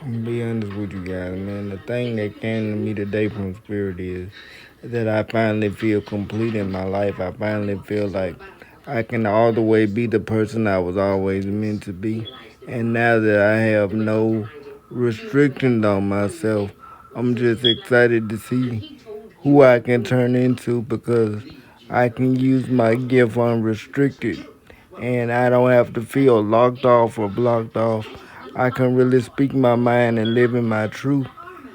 I'm gonna be honest with you guys, man. The thing that came to me today from Spirit is that I finally feel complete in my life. I finally feel like I can all the way be the person I was always meant to be. And now that I have no restrictions on myself, I'm just excited to see who I can turn into because I can use my gift unrestricted and I don't have to feel locked off or blocked off. I can really speak my mind and live in my truth.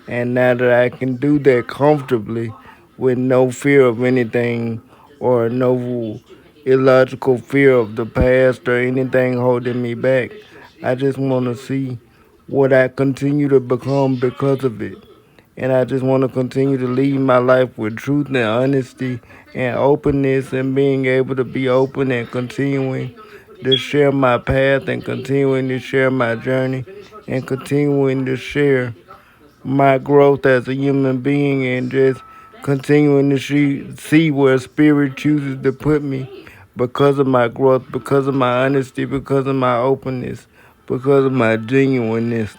And now that I can do that comfortably with no fear of anything or no illogical fear of the past or anything holding me back, I just want to see what I continue to become because of it. And I just want to continue to lead my life with truth and honesty and openness and being able to be open and continuing to share my path and continuing to share my journey and continuing to share my growth as a human being and just continuing to see where spirit chooses to put me because of my growth, because of my honesty, because of my openness, because of my genuineness,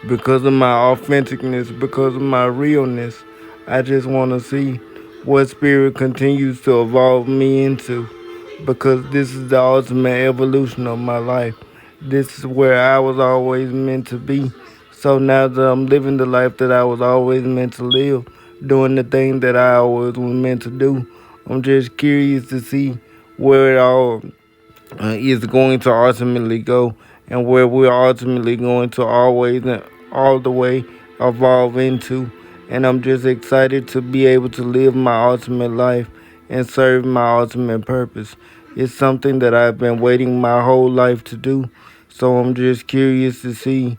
because of my authenticness, because of my realness. I just want to see what spirit continues to evolve me into because this is the ultimate evolution of my life. This is where I was always meant to be. So now that I'm living the life that I was always meant to live, doing the thing that I always was meant to do, I'm just curious to see where it all is going to ultimately go and where we're ultimately going to always and all the way evolve into. And I'm just excited to be able to live my ultimate life and serve my ultimate purpose. It's something that I've been waiting my whole life to do. So I'm just curious to see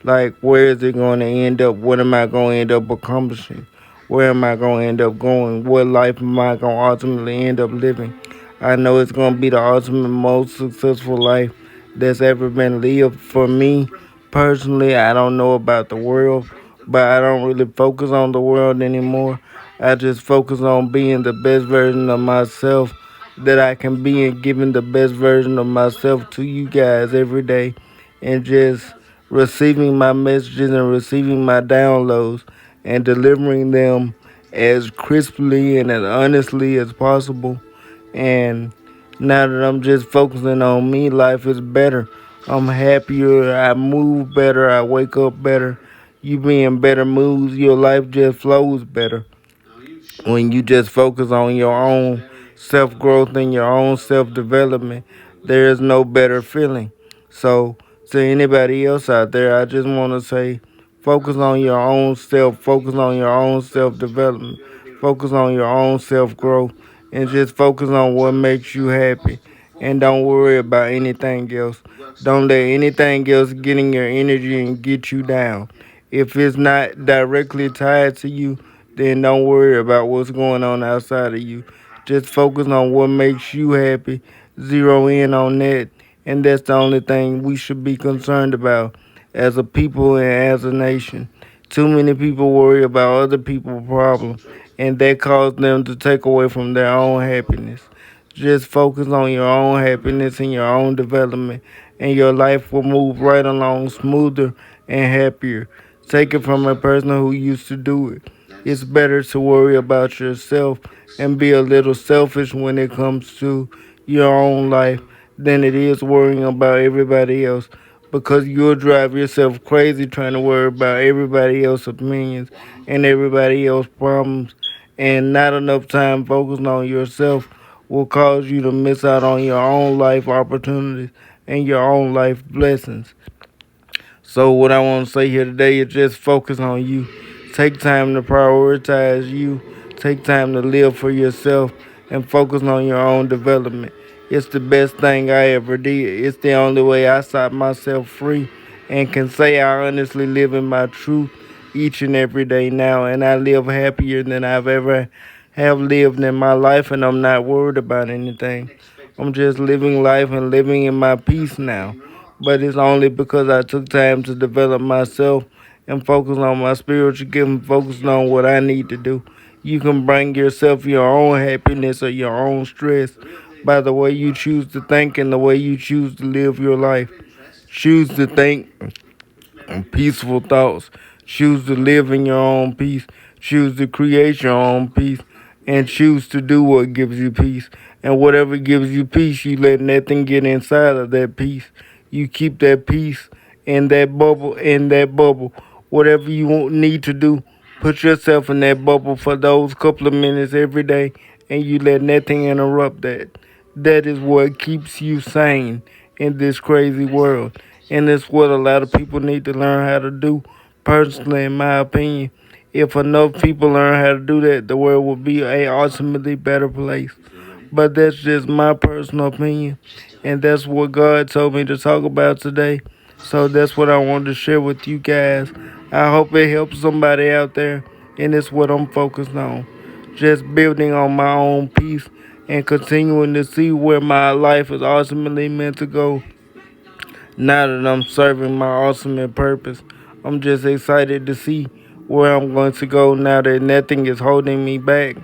like where is it going to end up? What am I going to end up accomplishing? Where am I going to end up going? What life am I going to ultimately end up living? I know it's going to be the ultimate most successful life that's ever been lived for me. Personally, I don't know about the world, but I don't really focus on the world anymore. I just focus on being the best version of myself that I can be and giving the best version of myself to you guys every day and just receiving my messages and receiving my downloads and delivering them as crisply and as honestly as possible. And now that I'm just focusing on me, life is better. I'm happier, I move better, I wake up better. You be in better moods, your life just flows better when you just focus on your own self growth and your own self development. There is no better feeling. So, to anybody else out there, I just want to say focus on your own self, focus on your own self development, focus on your own self growth, and just focus on what makes you happy. And don't worry about anything else. Don't let anything else get in your energy and get you down. If it's not directly tied to you, then don't worry about what's going on outside of you. Just focus on what makes you happy. Zero in on that. And that's the only thing we should be concerned about as a people and as a nation. Too many people worry about other people's problems, and that causes them to take away from their own happiness. Just focus on your own happiness and your own development, and your life will move right along smoother and happier. Take it from a person who used to do it. It's better to worry about yourself and be a little selfish when it comes to your own life than it is worrying about everybody else because you'll drive yourself crazy trying to worry about everybody else's opinions and everybody else's problems and not enough time focused on yourself will cause you to miss out on your own life opportunities and your own life blessings. So what I want to say here today is just focus on you. Take time to prioritize you. Take time to live for yourself and focus on your own development. It's the best thing I ever did. It's the only way I set myself free and can say I honestly live in my truth each and every day now and I live happier than I've ever have lived in my life and I'm not worried about anything. I'm just living life and living in my peace now, but it's only because I took time to develop myself and focus on my spiritual gift and focus on what I need to do. You can bring yourself your own happiness or your own stress by the way you choose to think and the way you choose to live your life. Choose to think peaceful thoughts. Choose to live in your own peace. Choose to create your own peace. And choose to do what gives you peace. And whatever gives you peace, you let nothing get inside of that peace. You keep that peace in that bubble. Whatever you need to do, put yourself in that bubble for those couple of minutes every day, and you let nothing interrupt that. That is what keeps you sane in this crazy world. And it's what a lot of people need to learn how to do, personally, in my opinion. If enough people learn how to do that, the world will be a ultimately better place. But that's just my personal opinion. And that's what God told me to talk about today. So that's what I wanted to share with you guys. I hope it helps somebody out there. And it's what I'm focused on. Just building on my own peace and continuing to see where my life is ultimately meant to go. Now that I'm serving my ultimate purpose, I'm just excited to see where I'm going to go now that nothing is holding me back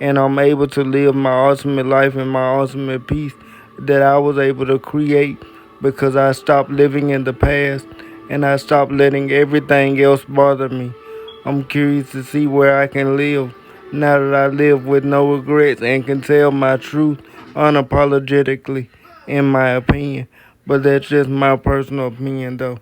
and I'm able to live my ultimate life and my ultimate peace that I was able to create because I stopped living in the past and I stopped letting everything else bother me. I'm curious to see where I can live now that I live with no regrets and can tell my truth unapologetically, in my opinion. But that's just my personal opinion, though.